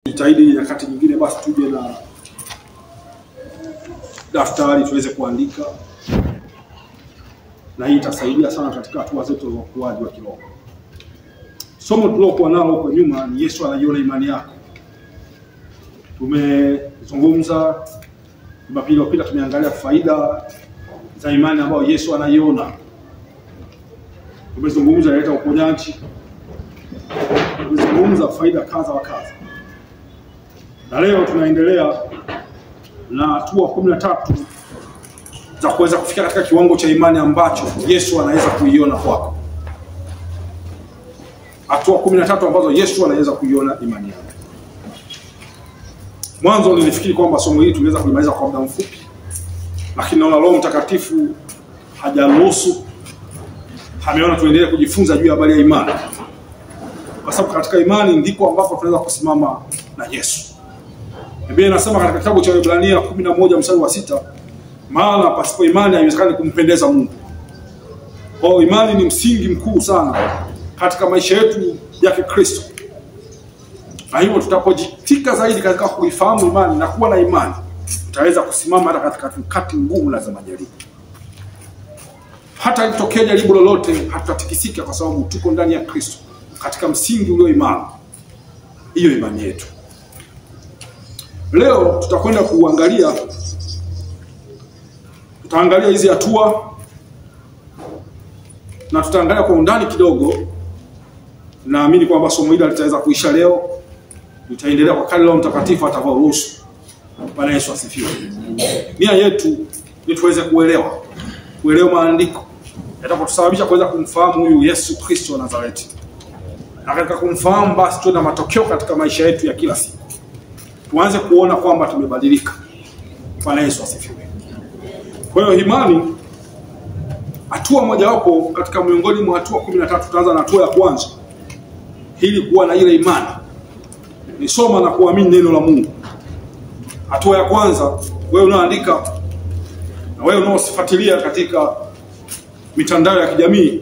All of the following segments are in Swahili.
Jitahidi nyakati nyingine basi tuje na daftari tuweze kuandika, na hii itasaidia sana katika hatua zetu za ukuaji wa kiroho. Somo tulokuwa nalo huko nyuma ni Yesu anaiona imani yako. Tumezungumza Jumapili iliyopita, tumeangalia faida za imani ambayo Yesu anaiona. Tumezungumza inaleta uponyaji. Tumezungumza faida kadha wa kadha. Na leo tunaendelea na hatua 13 za kuweza kufika katika kiwango cha imani ambacho Yesu anaweza kuiona kwako. Hatua 13 ambazo Yesu anaweza kuiona imani yako. Mwanzo nilifikiri kwamba somo hili tungeweza kulimaliza kwa muda mfupi, lakini naona Roho Mtakatifu hajaruhusu. Ameona tuendelee kujifunza juu ya habari ya imani. Kwa sababu katika imani ndiko ambapo tunaweza kusimama na Yesu. Biblia inasema katika kitabu cha Waebrania 11:6, maana pasipo imani haiwezekani kumpendeza Mungu. Kwa imani ni msingi mkuu sana katika maisha yetu ya Kikristo. Na hivyo tutapojitika zaidi katika kuifahamu imani na kuwa na imani, tutaweza kusimama hata katika nyakati ngumu na za majaribu. Hata ikitokea jaribu lolote, hatutatikisika kwa sababu tuko ndani ya Kristo, katika msingi ulio imara. Hiyo imani yetu. Leo tutakwenda tutaangalia hizi hatua, na tutaangalia kwa undani kidogo. Naamini kwamba somo hili litaweza kuisha leo. Tutaendelea kwa kadri Roho Mtakatifu atakaporuhusu. Bwana Yesu asifiwe. Nia yetu ni tuweze kuelewa maandiko yatakayotusababisha kuweza kumfahamu huyu Yesu Kristo wa Nazareti. Na katika kumfahamu basi tuwe na matokeo katika maisha yetu ya kila siku. Tuanze kuona kwamba tumebadilika. Bwana Yesu asifiwe. Kwa hiyo imani, hatua mojawapo katika miongoni mwa hatua 13, tutaanza na hatua ya kwanza. Ili kuwa na ile imani ni soma na kuamini neno la Mungu. Hatua ya kwanza, wewe unaandika na wewe unaosifuatilia katika mitandao ya kijamii,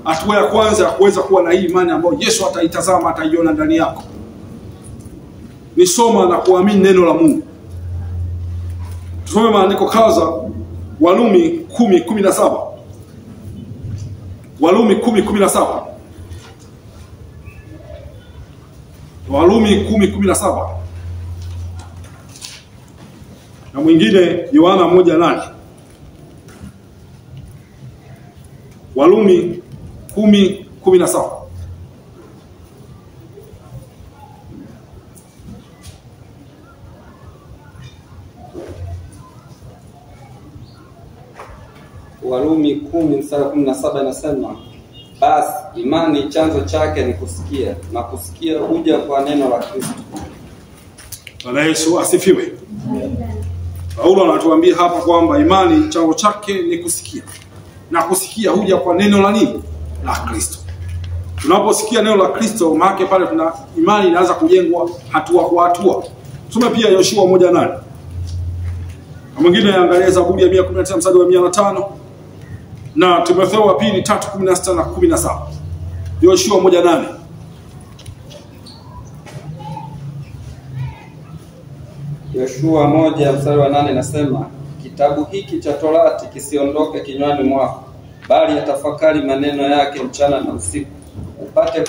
hatua ya kwanza ya kuweza kuwa na hii imani ambayo Yesu ataitazama, ataiona ndani yako, ni soma na kuamini neno la Mungu. Tusome maandiko kaza. Warumi 10:17. Warumi 10:17. Warumi 10:17. Na mwingine Yohana 1:8. Warumi 10:17. Warumi 10:17 inasema, basi imani chanzo chake ni kusikia, na kusikia huja kwa neno la Kristo. Bwana Yesu asifiwe. Paulo anatuambia hapa kwamba imani chanzo chake ni kusikia, na kusikia huja kwa neno la nini? La Kristo. Tunaposikia neno la Kristo, maana pale tuna imani inaanza kujengwa hatua kwa hatua. Tusome pia Yoshua 1:8. Na mwingine angalia Zaburi ya 119 mstari wa 105, na Timotheo wa pili 3:16 na 17. Yoshua 1:8. Yoshua 1 mstari wa 8 nasema, kitabu hiki cha Torati kisiondoke kinywani mwako, bali yatafakari maneno yake mchana na usiku, upate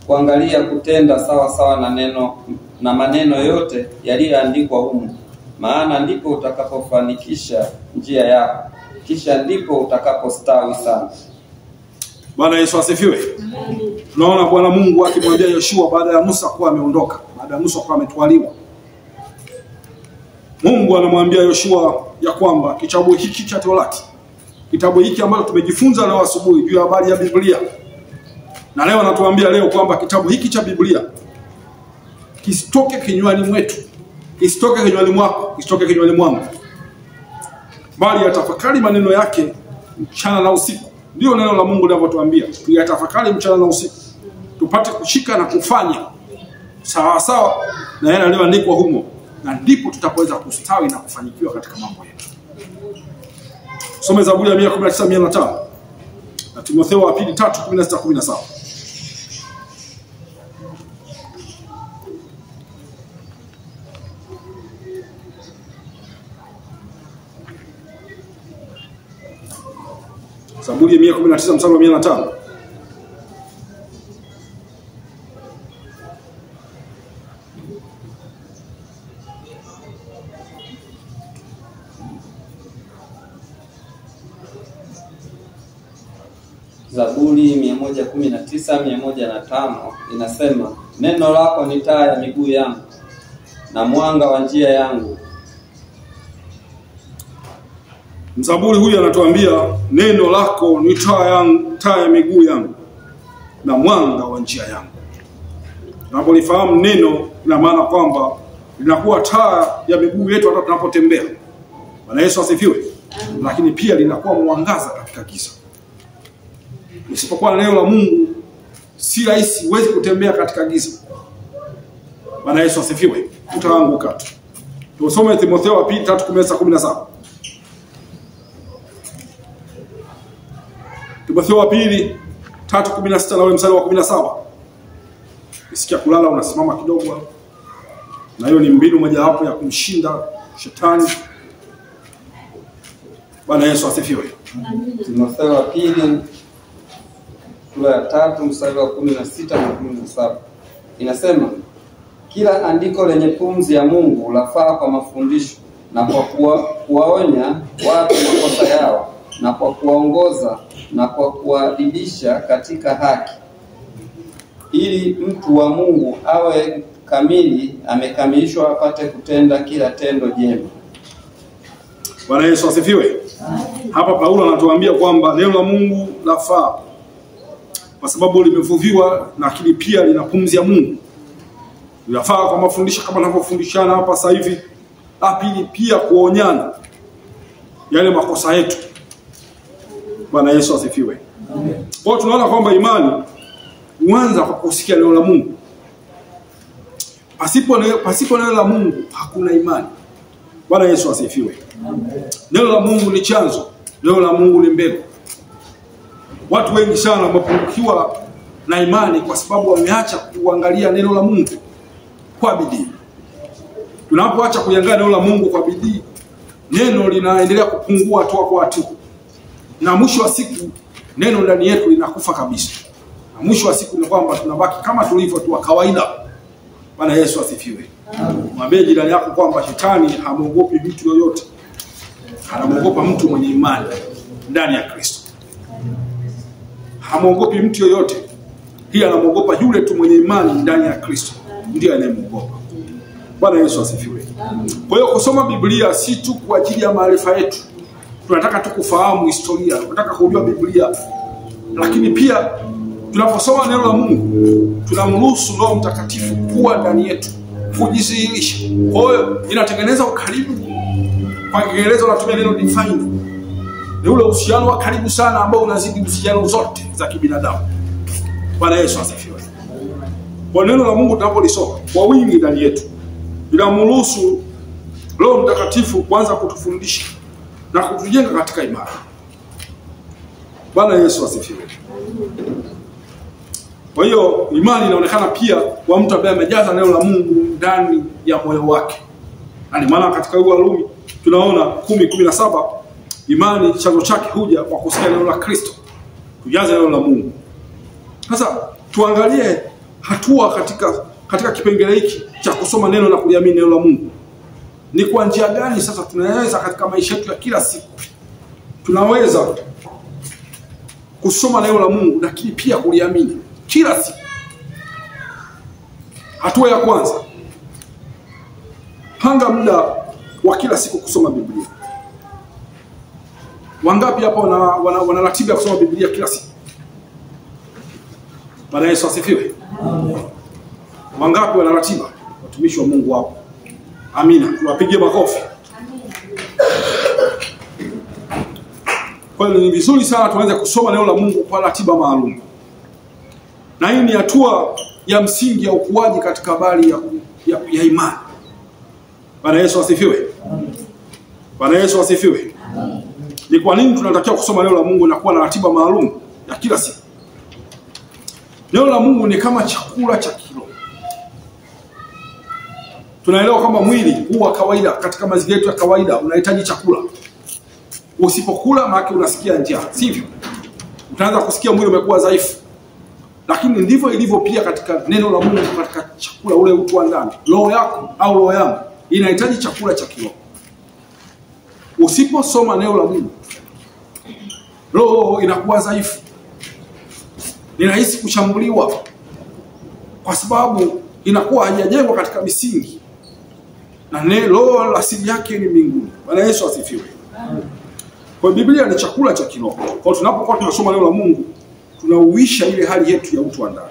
kuangalia kutenda sawa sawa na maneno yote yaliyoandikwa humo, maana ndipo utakapofanikisha njia yako, kisha ndipo utakapostawi sana. Bwana Yesu asifiwe. Tunaona Bwana Mungu akimwambia Yoshua baada ya Musa kuwa ameondoka, baada ya Musa kuwa ametwaliwa. Mungu anamwambia Yoshua ya kwamba kitabu hiki cha Torati, kitabu hiki ambacho tumejifunza leo asubuhi juu ya habari ya Biblia, na leo anatuambia leo kwamba kitabu hiki cha Biblia kisitoke kinywani mwetu, kisitoke kinywani mwako, kisitoke kinywani mwangu, bali yatafakari maneno yake mchana na usiku. Ndio neno la Mungu linavyotuambia, tuyatafakari mchana na usiku, tupate kushika na kufanya sawa sawa na yale yaliyoandikwa humo, na ndipo tutapoweza kustawi na kufanikiwa katika mambo yetu. Some Zaburi ya 119:105 na Timotheo wa pili 3:16-17. Zaburi ya 119 mstari wa 105. Zaburi 119:105 inasema, neno lako ni taa ya miguu yangu na mwanga wa njia yangu. Mzaburi huyu anatuambia neno lako ni taa ya miguu yangu na mwanga wa njia yangu. Tunapolifahamu neno, ina maana kwamba linakuwa taa ya miguu yetu hata tunapotembea. Bwana Yesu asifiwe. Lakini pia linakuwa mwangaza katika giza. Usipokuwa na neno la Mungu, si rahisi, huwezi kutembea katika giza. Bwana Yesu asifiwe. Utaanguka tu. Tusome Timotheo wa 2:3-17. Timotheo wa 2:3-16 na ule mstari wa 17. Ukisikia kulala unasimama kidogo. Na hiyo ni mbinu mojawapo ya kumshinda shetani. Bwana Yesu asifiwe. Timotheo wa 2:3 mstari wa 16 na 17. Inasema, kila andiko lenye pumzi ya Mungu lafaa kwa mafundisho na kwa kuwaonya watu makosa yao na kwa kuwaongoza na kwa kuwaadibisha katika haki, ili mtu wa Mungu awe kamili, amekamilishwa apate kutenda kila tendo jema. Bwana Yesu asifiwe. Hapa Paulo anatuambia kwamba neno la Mungu lafaa kwa sababu limevuviwa, lakini pia lina pumzi ya Mungu. Linafaa kwa mafundisho kama tunavyofundishana hapa sasa hivi. Pili pia kuonyana yale makosa yetu. Bwana Yesu asifiwe. Kwa hiyo tunaona kwamba imani huanza kwa kusikia neno la Mungu. Pasipo neno la Mungu hakuna imani. Bwana Yesu asifiwe. Neno la Mungu ni chanzo, neno la Mungu ni mbegu. Watu wengi sana wamepungukiwa na imani kwa sababu wameacha kuangalia neno la Mungu kwa bidii. Tunapoacha kuangalia neno la Mungu kwa bidii, neno linaendelea kupungua hatua kwa hatua. Na mwisho wa siku neno ndani yetu linakufa kabisa. Na mwisho wa siku ni kwamba tunabaki kama tulivyo tu wa kawaida. Bwana Yesu asifiwe. Mwambie jirani yako kwamba shetani hamuogopi mtu yoyote. Anamuogopa mtu mwenye imani ndani ya Kristo. Hamuogopi mtu yoyote. Pia anamuogopa yule tu mwenye imani ndani ya Kristo. Ndiye anayemuogopa. Bwana Yesu asifiwe. Kwa hiyo kusoma Biblia si tu kwa ajili ya maarifa yetu. Tunataka tu kufahamu historia, tunataka kujua Biblia. Lakini pia tunaposoma neno la Mungu, tunamruhusu Roho Mtakatifu kuwa ndani yetu, kujidhihirisha. Kwa hiyo inatengeneza ukaribu. Kwa Kiingereza wanatumia neno define. Ni ule uhusiano wa karibu sana ambao unazidi uhusiano zote za kibinadamu. Bwana Yesu asifiwe. Kwa neno la Mungu tunapolisoma kwa wingi ndani yetu, linamruhusu Roho Mtakatifu kuanza kutufundisha na kutujenga katika imani. Bwana Yesu asifiwe. Kwa hiyo imani inaonekana pia kwa mtu ambaye amejaza neno la Mungu ndani ya moyo wake. Na maana katika Warumi tunaona 10:17 imani chanzo chake huja kwa kusikia neno la Kristo. Tujaze neno la Mungu. Sasa tuangalie hatua katika kipengele hiki cha kusoma neno na kuliamini neno la Mungu. Ni kwa njia gani sasa tunaweza katika maisha yetu ya kila siku tunaweza kusoma neno la Mungu lakini pia kuliamini kila siku. Hatua ya kwanza, panga muda wa kila siku kusoma Biblia. Wangapi hapa wana ratiba ya kusoma Biblia kila siku? Bwana Yesu asifiwe. Wangapi wana ratiba? Watumishi wa Mungu hapo. Amina. Tuwapigie makofi. Kwa hiyo ni vizuri sana tuanze kusoma neno la Mungu kwa ratiba maalum. Na hii ni hatua ya msingi ya ukuaji katika habari ya imani. Bwana Yesu asifiwe. Bwana Yesu asifiwe. Ni kwa nini tunatakiwa kusoma neno la Mungu na kuwa na ratiba maalum ya kila siku? Neno la Mungu ni kama chakula cha kiroho. Tunaelewa kama mwili huwa kawaida katika mazingira yetu ya kawaida unahitaji chakula. Usipokula maana unasikia njaa, sivyo? utaanza kusikia mwili umekuwa dhaifu. Lakini ndivyo ilivyo pia katika neno la Mungu, katika chakula ule utu wa ndani. Roho yako au roho yangu inahitaji chakula cha kiroho. Usiposoma neno la Mungu, roho inakuwa dhaifu. Ni rahisi kushambuliwa kwa sababu inakuwa haijajengwa katika misingi. Na roho asili yake ni mbinguni. Bwana Yesu asifiwe. Kwa Biblia ni chakula cha kiroho. Kwa tunapokuwa tunasoma neno la Mungu, tunauisha ile hali yetu ya utu wa ndani.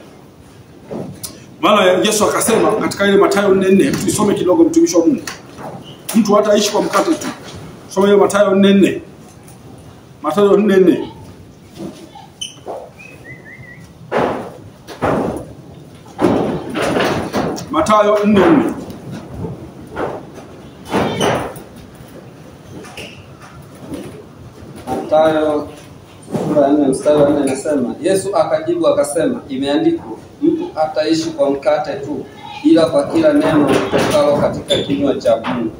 Maana Yesu akasema katika ile Mathayo 4:4, tuisome kidogo mtumishi wa Mungu. Mtu hataishi kwa mkate tu. Soma ile Mathayo 4:4. Mathayo 4:4. Mathayo 4:4. Mathayo sura ya 4 mstari wa 4 inasema, Yesu akajibu akasema, imeandikwa, mtu hataishi kwa mkate tu, ila kwa kila neno litokalo katika kinywa cha Mungu.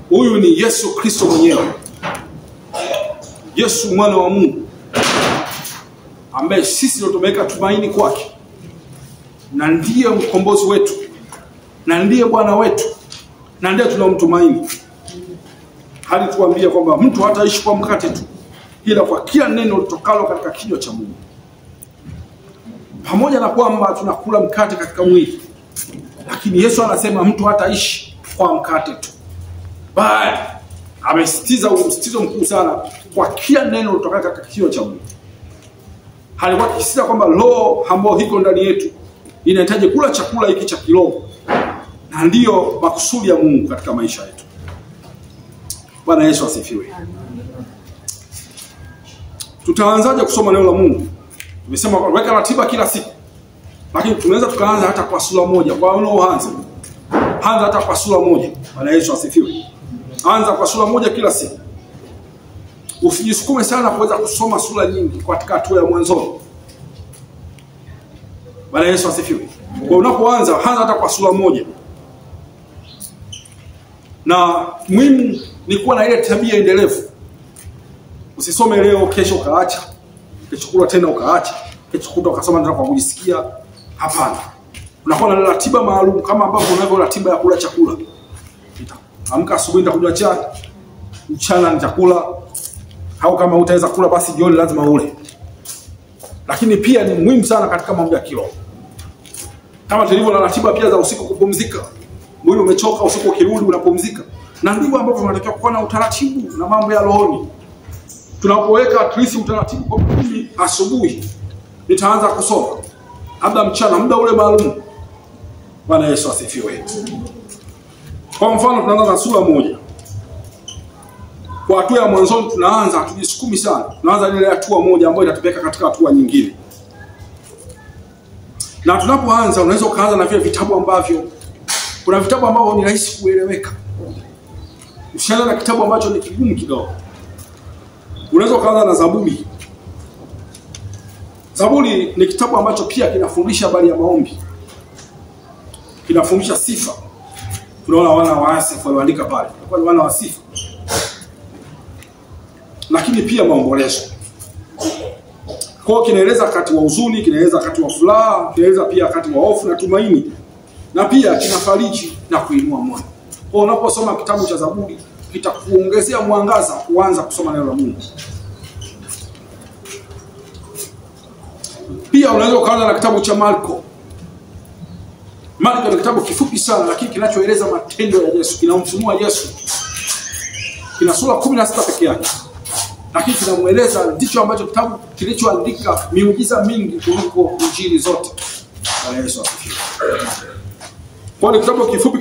Huyu ni Yesu Kristo mwenyewe. Yesu mwana wa Mungu, ambaye sisi ndio tumeweka tumaini kwake, na ndiye mkombozi wetu, na ndiye Bwana wetu, na ndiye tunamtumaini. Hadi tuambie kwamba mtu hataishi kwa mkate tu, ila kwa kila neno litokalo katika kinywa cha Mungu. Pamoja na kwamba tunakula mkate katika mwili, lakini Yesu anasema mtu hataishi kwa mkate tu, bali amesisitiza msisitizo mkuu sana kwa kila neno litokalo katika kinywa cha Mungu. Halikuwa akisisitiza kwamba roho ambayo iko ndani yetu inahitaji kula chakula hiki cha kiroho, na ndiyo makusudi ya Mungu katika maisha yetu. Bwana Yesu asifiwe. Tutaanzaje kusoma neno la Mungu? Tumesema weka ratiba kila siku. Lakini tunaweza tukaanza hata kwa sura moja. Kwa unaoanza, anza hata kwa sura moja. Bwana Yesu asifiwe. Anza kwa sura moja kila siku. Usijisukume sana kuweza kusoma sura nyingi katika hatua ya mwanzo. Bwana Yesu asifiwe. Kwa unapoanza, anza hata kwa sura moja. Na muhimu ni kuwa na ile tabia endelevu. Usisome leo kesho ukaacha, kesho kula tena ukaacha, kesho kuta ukasoma ndio kwa kujisikia. Hapana. Unakuwa na ratiba maalum kama ambavyo unavyo ratiba ya kula chakula. Amka asubuhi nitakunywa chai, mchana nitakula, au kama utaweza kula basi jioni lazima ule. Lakini pia ni muhimu sana katika mambo ya kiroho. Kama tulivyo na ratiba pia za usiku kupumzika. Mwili umechoka, usiku ukirudi unapumzika. Na ndivyo ambavyo tunatakiwa kuwa na utaratibu na mambo ya rohoni. Tunapoweka at least utaratibu kwa asubuhi nitaanza kusoma, labda mchana muda ule maalum. Bwana Yesu asifiwe. Kwa mfano tunaanza na sura moja. Kwa hatua ya mwanzo tunaanza, tujisukumi sana. Tunaanza ile hatua moja ambayo itatupeleka katika hatua nyingine. Na tunapoanza unaweza kuanza na vile vitabu ambavyo kuna vitabu ambavyo ni rahisi kueleweka. Usianze na kitabu ambacho ni kigumu kidogo. Unaweza kuanza na Zaburi. Zaburi ni kitabu ambacho pia kinafundisha habari ya maombi. Kinafundisha sifa. Tunaona wana wa Asaf waliandika pale. Kwa wana wa sifa. Lakini pia maombolezo. Kwa kinaeleza wakati wa huzuni, kinaeleza wakati wa furaha, kinaeleza pia wakati wa hofu na tumaini. Na pia kinafariji na kuinua moyo. Kwa unaposoma kitabu cha Zaburi kitakuongezea mwangaza kuanza kusoma neno la Mungu. Pia unaweza kuanza na kitabu cha Marko. Marko ni kitabu kifupi sana lakini kinachoeleza matendo ya Yesu, kinamfunua Yesu. Kina sura 16 pekee yake. Lakini kinamueleza ndicho ambacho kitabu kilichoandika miujiza mingi kuliko injili zote. Bwana Yesu asifiwe. Kwa ni kitabu kifupi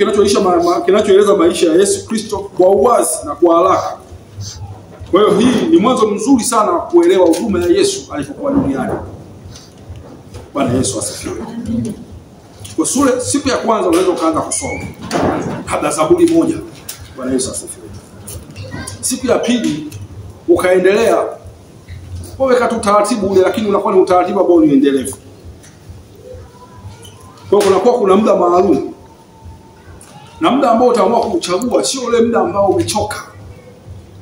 kinachoeleza maisha ya Yesu Kristo kwa uwazi na kwa haraka. Kwa hiyo hii ni mwanzo mzuri sana wa kuelewa huduma ya Yesu alipokuwa duniani. Bwana Yesu asifiwe. Kwa siku ya kwanza unaweza kuanza kusoma hata Zaburi moja. Bwana Yesu asifiwe. Siku ya pili ukaendelea. Waweka tu taratibu ule, lakini unakuwa ni utaratibu ambao ni endelevu. Kwa hiyo kuna muda maalum. Na muda ambao utaamua kuchagua sio ule muda ambao umechoka.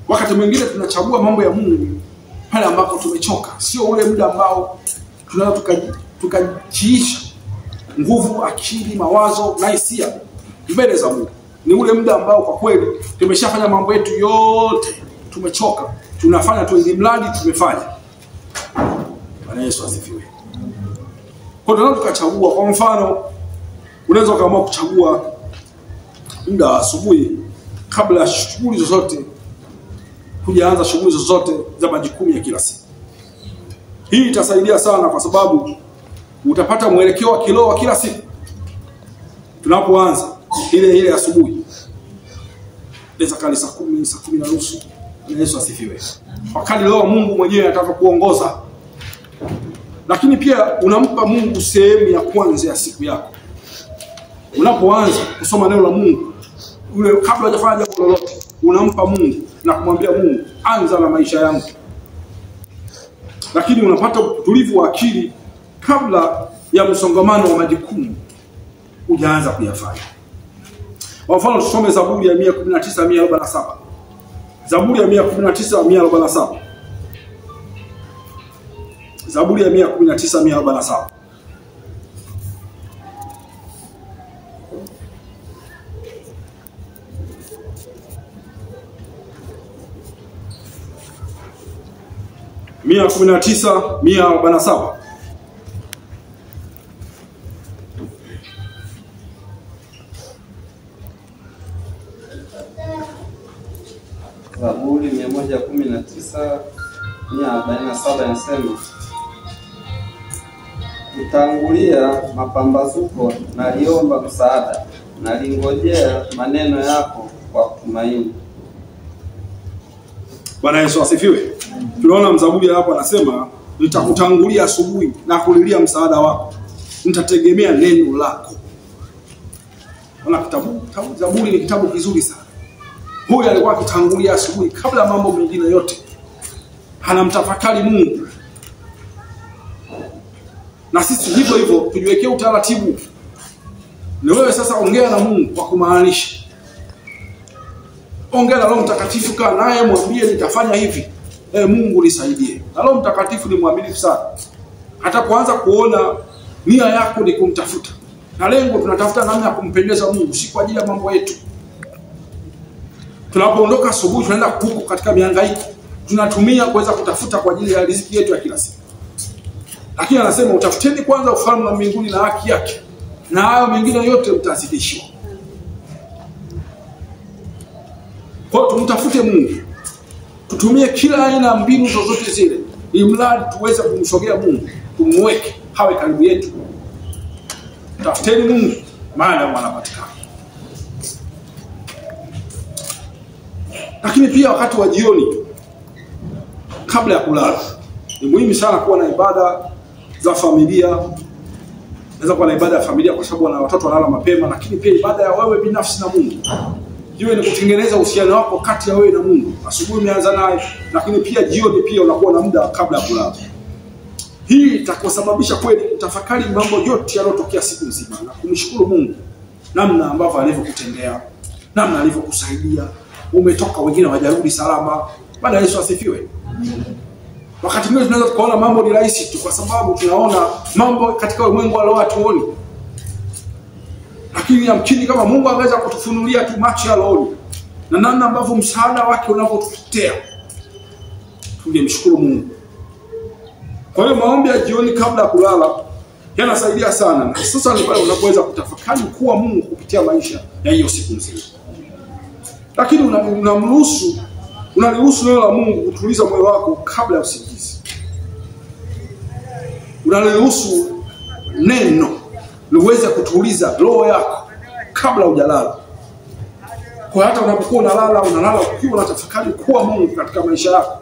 Wakati mwingine tunachagua mambo ya Mungu pale ambapo tumechoka, sio ule muda ambao tunaweza tukajiisha nguvu, akili, mawazo na hisia mbele za Mungu. Ni ule muda ambao kwa kweli tumeshafanya mambo yetu yote, tumechoka, tunafanya tu ili mradi tumefanya. Bwana Yesu asifiwe. Kwa hiyo tunaweza tukachagua. Kwa mfano, unaweza ukaamua kuchagua muda wa asubuhi kabla ya shughuli zozote, kuanza shughuli zozote za majukumu ya kila siku. Hii itasaidia sana kwa sababu utapata mwelekeo wa kiroho wa kila siku. Tunapoanza ile asubuhi, leza kali saa 10, saa 10:30. Yesu asifiwe. Wakati Roho Mungu mwenyewe atakapokuongoza. Lakini pia unampa Mungu sehemu ya kwanza ya siku yako. Unapoanza kusoma neno la Mungu, ule kabla hujafanya jambo lolote, unampa Mungu na kumwambia Mungu, anza na maisha yangu. Lakini unapata utulivu wa akili kabla ya msongamano wa majukumu hujaanza kuyafanya. Kwa mfano, tusome Zaburi ya 119:147. Zaburi ya 119:147. Zaburi ya 119:147. Zaburi 119:147 inasema, kutangulia mapambazuko naliomba msaada, nalingojea maneno yako kwa kutumaini. Bwana Yesu asifiwe. Tunaona mzaburi hapo anasema, nitakutangulia asubuhi na kulilia msaada wako, nitategemea neno lako. Ona Zaburi ni kitabu kizuri sana. Huyu alikuwa akitangulia asubuhi kabla mambo mengine yote, anamtafakari Mungu. Na sisi hivyo hivyo tujiwekee utaratibu. Na wewe sasa ongea na Mungu kwa kumaanisha. Ongea na Roho Mtakatifu, kaa naye, mwambie nitafanya hivi. Mungu nisaidie. Na Roho Mtakatifu ni mwaminifu sana. Hata kuanza kuona nia yako ni kumtafuta. Na lengo tunatafuta namna ya kumpendeza Mungu, si kwa ajili ya mambo yetu. Tunapoondoka asubuhi tunaenda huko katika mihangaiko, tunatumia kuweza kutafuta kwa ajili ya riziki yetu ya kila siku. Lakini anasema utafuteni kwanza ufalme wa mbinguni na haki yake, na hayo mengine yote mtazidishiwa. Kwa hiyo tumtafute Mungu. Tutumie kila aina ya mbinu zozote zile, ili mradi tuweze kumsogea Mungu, tumweke hawe karibu yetu. Tafuteni Mungu maana anapatikana. Lakini pia wakati wa jioni kabla ya kulala, ni muhimu sana kuwa na ibada za familia. Naweza kuwa na ibada ya familia kwa sababu wana watoto wanalala mapema, lakini pia ibada ya wewe binafsi na Mungu. Hiyo ni kutengeneza uhusiano wako kati ya wewe na Mungu. Asubuhi umeanza naye, lakini pia jioni pia unakuwa na muda kabla ya kulala. Hii itakusababisha kweli kutafakari mambo yote yaliyotokea siku nzima na kumshukuru Mungu namna ambavyo alivyokutendea, namna alivyokusaidia. Umetoka, wengine hawajarudi salama. Bwana Yesu asifiwe. Wakati mwingine tunaweza kuona mambo ni rahisi tu kwa sababu tunaona mambo katika ulimwengu wa roho hatuoni. Lakini yamkini kama Mungu angeweza kutufunulia tu macho ya roho na namna ambavyo msaada wake unavyotutetea, tungemshukuru Mungu. Kwa hiyo maombi ya jioni kabla ya kulala yanasaidia sana. Na sasa ni pale unapoweza kutafakari kuwa Mungu kupitia maisha ya hiyo siku nzima. Lakini unaliruhusu neno la Mungu kutuliza moyo wako kabla ya usingizi. Unaliruhusu neno liweze kutuliza roho yako kabla hujalala. Kwa hata unapokuwa unalala ukiwa unatafakari kuwa Mungu katika maisha yako.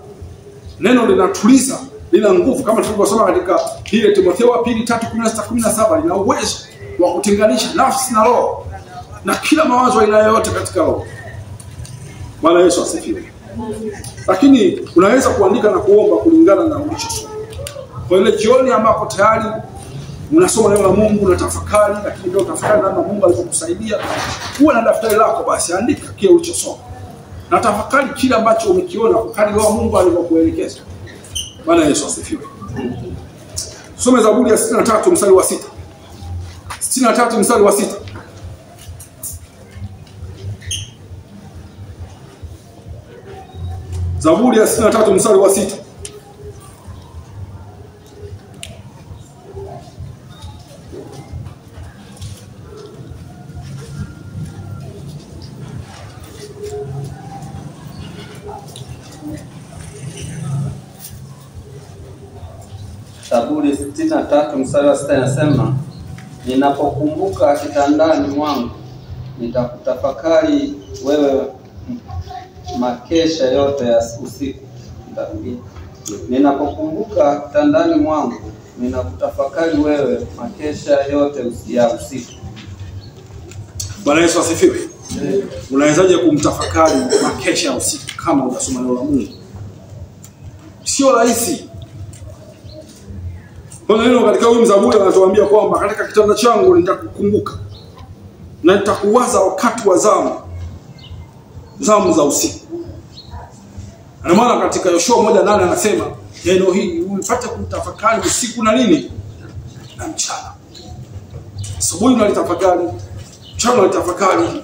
Neno linatuliza, lina nguvu kama tulivyosoma katika ile Timotheo wa 2:3-16-17, lina uwezo wa kutenganisha nafsi na roho na kila mawazo aina yoyote katika roho. Bwana Yesu asifiwe. Lakini unaweza kuandika na kuomba kulingana na ulichosoma. Kwa ile jioni ambapo tayari unasoma neno la Mungu, unatafakari, lakini ndio tafakari namna Mungu alivyokusaidia, uwe na daftari lako basi, andika kile ulichosoma. Na tafakari kile ambacho umekiona kwa kadri Roho Mungu alivyokuelekeza. Bwana Yesu asifiwe. Tusome Zaburi ya 63 mstari wa 6. 63 mstari wa 6. Zaburi ya 63 mstari wa 6. Zaburi 63 mstari wa 6 inasema, ninapokumbuka kitandani mwangu nitakutafakari wewe makesha yote ya usiku. Ninapokumbuka kitandani mwangu ninakutafakari wewe makesha yote ya usiku. Bwana Yesu asifiwe. Unawezaje kumtafakari makesha ya usiku kama unasoma neno la Mungu? Sio rahisi. Kwa neno katika huyu Zaburi anatuambia kwamba katika kitanda changu nitakukumbuka na nitakuwaza wakati wa zamu za usiku. Na maana katika Yoshua 1:8 anasema neno hili upate kumtafakari usiku na nini? Na mchana. Asubuhi unalitafakari, mchana unalitafakari.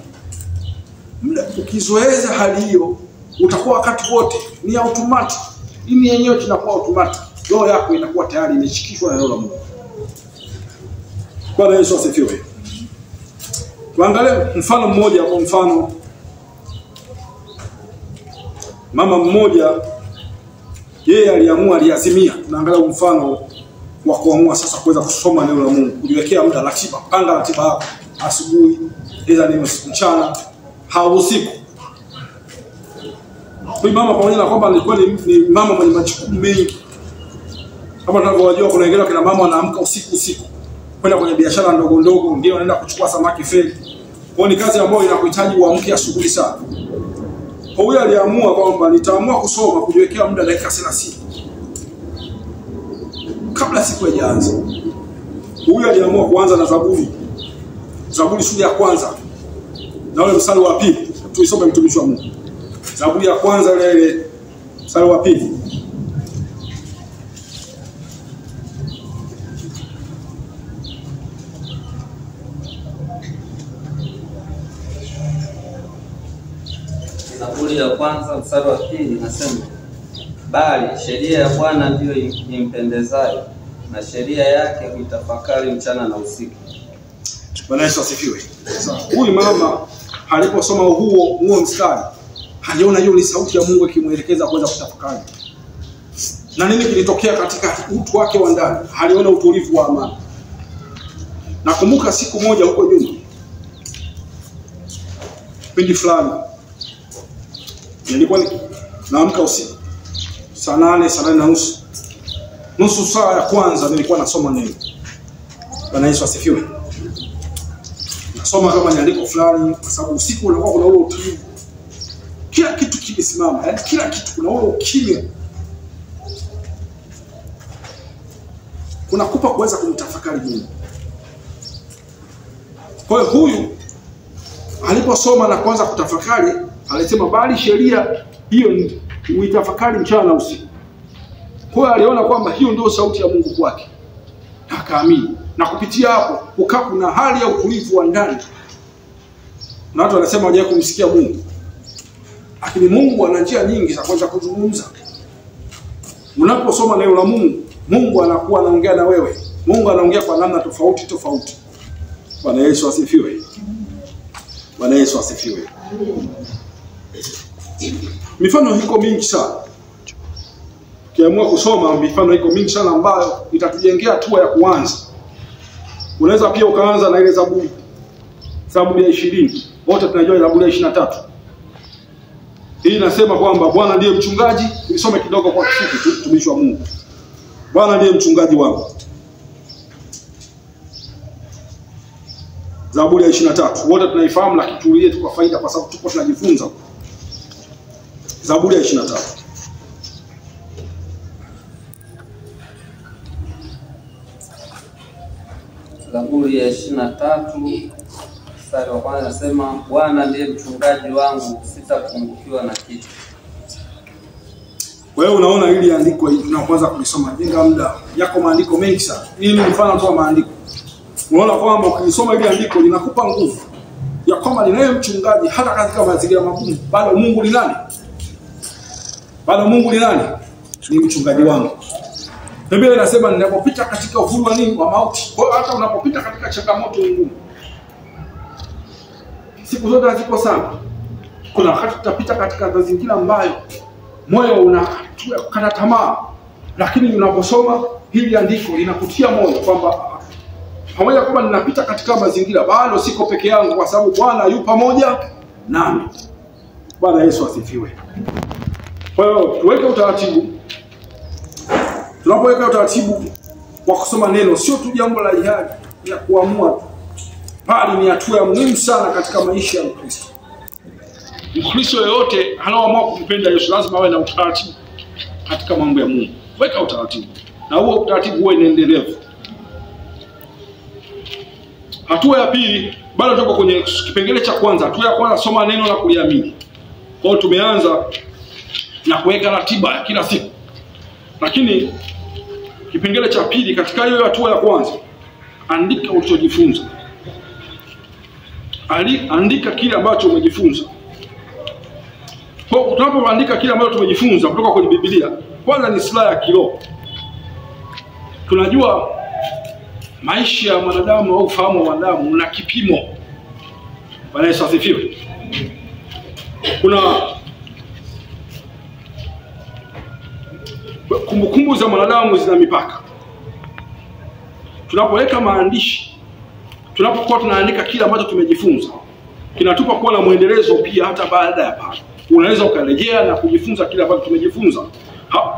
Ukizoeza hali hiyo utakuwa wakati wote ni automatic. Ini yenyewe tunakuwa automatic. Roho yako inakuwa tayari imeshikishwa na neno la Mungu. Bwana Yesu asifiwe. Tuangalie mfano mmoja. Kwa mfano, mama mmoja yeye aliazimia. Tunaangalia mfano wa kuamua sasa kuweza kusoma neno la Mungu, kujiwekea muda, ratiba. Panga ratiba yako, asubuhi, ila ni mchana, au usiku. Huyu mama pamoja na kwamba alikuwa ni mama mwenye majukumu mengi. Kama tunavyojua kuna wengine kina mama wanaamka usiku kwenda kwenye biashara ndogo ndogo, ndio wanaenda kuchukua samaki feri. Kwa ni kazi ambayo inakuhitaji uamke asubuhi sana. Kwa hiyo aliamua kwamba nitaamua kusoma, kujiwekea muda dakika 30 kabla siku haijaanza. Huyu aliamua kuanza na Zaburi sura ya kwanza na ule mstari wa pili. Tuisome mtumishi wa Mungu. Zaburi ya kwanza ile mstari wa pili. Zaburi ya kwanza mstari wa pili inasema, bali sheria ya Bwana ndiyo impendezayo, na sheria yake huitafakari mchana na usiku. Bwana Yesu asifiwe. Sasa huyu mama aliposoma huo mstari, aliona hiyo ni sauti ya Mungu ikimwelekeza kuweza kutafakari. Na nini kilitokea katika utu wake wa ndani? Aliona utulivu wa amani. Nakumbuka siku moja huko nyuma, kipindi fulani nilikuwa naamka usiku saa 8:30, nusu saa ya kwanza nilikuwa nasoma neno. Bwana Yesu asifiwe. Nasoma kama andiko fulani, kwa sababu usiku unakuwa kuna ule utulivu. Kila kitu kimesimama, yaani kila kitu kuna ule ukimya. Kunakupa kuweza kumtafakari Mungu. Kwa hiyo huyu aliposoma na kuanza kutafakari, alisema bali sheria hiyo uitafakari mchana na usiku. Kwa hiyo aliona kwamba hiyo ndio sauti ya Mungu kwake. Akaamini. Na kupitia hapo ukaa kuna hali ya utulivu wa ndani. Na watu wanasema hawajawahi kumsikia Mungu. Lakini Mungu ana njia nyingi za kuweza kuzungumza. Unaposoma neno la Mungu, Mungu anakuwa anaongea na wewe. Mungu anaongea kwa namna tofauti. Bwana Yesu asifiwe. Bwana Yesu asifiwe. Mifano iko mingi sana. Ukiamua kusoma mifano iko mingi sana ambayo itatujengea hatua ya kuanza. Unaweza pia ukaanza na ile Zaburi ya 20. Wote tunajua Zaburi ya 23. Hii inasema kwamba Bwana ndiye mchungaji. Nisome kidogo kwa kifupi tu, mtumishi wa Mungu. Bwana ndiye mchungaji wangu. Zaburi ya 23. Wote tunaifahamu, lakini tulie tu kwa faida kwa sababu tuko tunajifunza. Zaburi ya 23. Zaburi ya 23 mstari wa kwanza nasema, Bwana ndiye mchungaji wangu, sitapungukiwa na kitu. Kwa hiyo unaona hili andiko hili tunapoanza kulisoma, jenga muda yako, maandiko mengi sana. Hii ni mfano tu wa maandiko. Unaona kwamba ukisoma hili andiko linakupa nguvu ya kwamba ninaye mchungaji hata katika mazingira magumu, bado Mungu ni nani? Bado Mungu ni nani? Ni mchungaji wangu. Biblia inasema ninapopita katika uvuli wa nini? Wa mauti. Kwa hiyo hata unapopita katika changamoto ngumu, siku zote haziko sawa. Kuna wakati tutapita katika mazingira ambayo moyo unakata tamaa, lakini unaposoma hili andiko linakutia moyo kwamba pamoja kwamba ninapita katika mazingira, bado siko peke yangu, kwa sababu Bwana yu pamoja nami. Bwana Yesu asifiwe. Kwa hiyo tuweke utaratibu. Tunapoweka utaratibu wa kusoma neno, sio tu jambo la hiari ya kuamua, bali ni hatua ya muhimu sana katika maisha ya Mkristo. Mkristo yeyote anaoamua kumpenda Yesu lazima awe na utaratibu katika mambo ya Mungu. Weka utaratibu, na huo utaratibu huwe endelevu. Hatua ya pili, bado tuko kwenye kipengele cha kwanza. Hatua ya kwanza, soma neno na kuliamini. Kwa hiyo tumeanza na kuweka ratiba ya kila siku. Lakini kipengele cha pili katika hiyo hatua ya kwanza, andika ulichojifunza. Andika kile ambacho umejifunza. Kwa tunapoandika kile ambacho tumejifunza kutoka kwenye Biblia, kwanza ni silaha ya kiroho. Tunajua maisha ya mwanadamu au ufahamu wa mwanadamu una kipimo. Bwana Yesu asifiwe. Kuna kumbukumbu za mwanadamu zina mipaka. Tunapoweka maandishi, tunapokuwa tunaandika kile ambacho tumejifunza, kinatupa kuwa na muendelezo pia hata baada ya pale. Unaweza ukarejea na kujifunza kile ambacho tumejifunza.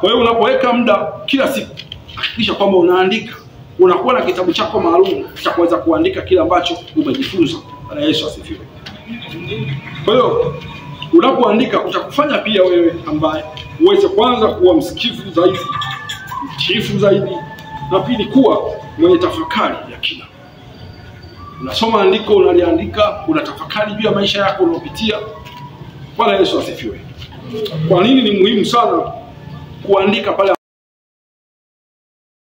Kwa hiyo unapoweka muda kila siku, hakikisha kwamba unaandika. Unakuwa na kitabu chako maalum cha kuweza kuandika kile ambacho umejifunza. Bwana Yesu asifiwe. Kwa hiyo unapoandika utakufanya pia wewe ambaye uweze kwanza kuwa msikivu zaidi, mtiifu zaidi, na pili kuwa mwenye tafakari ya kina. Unasoma andiko, unaliandika, unatafakari juu ya maisha yako unayopitia. Bwana Yesu asifiwe. Kwa nini ni muhimu sana kuandika pale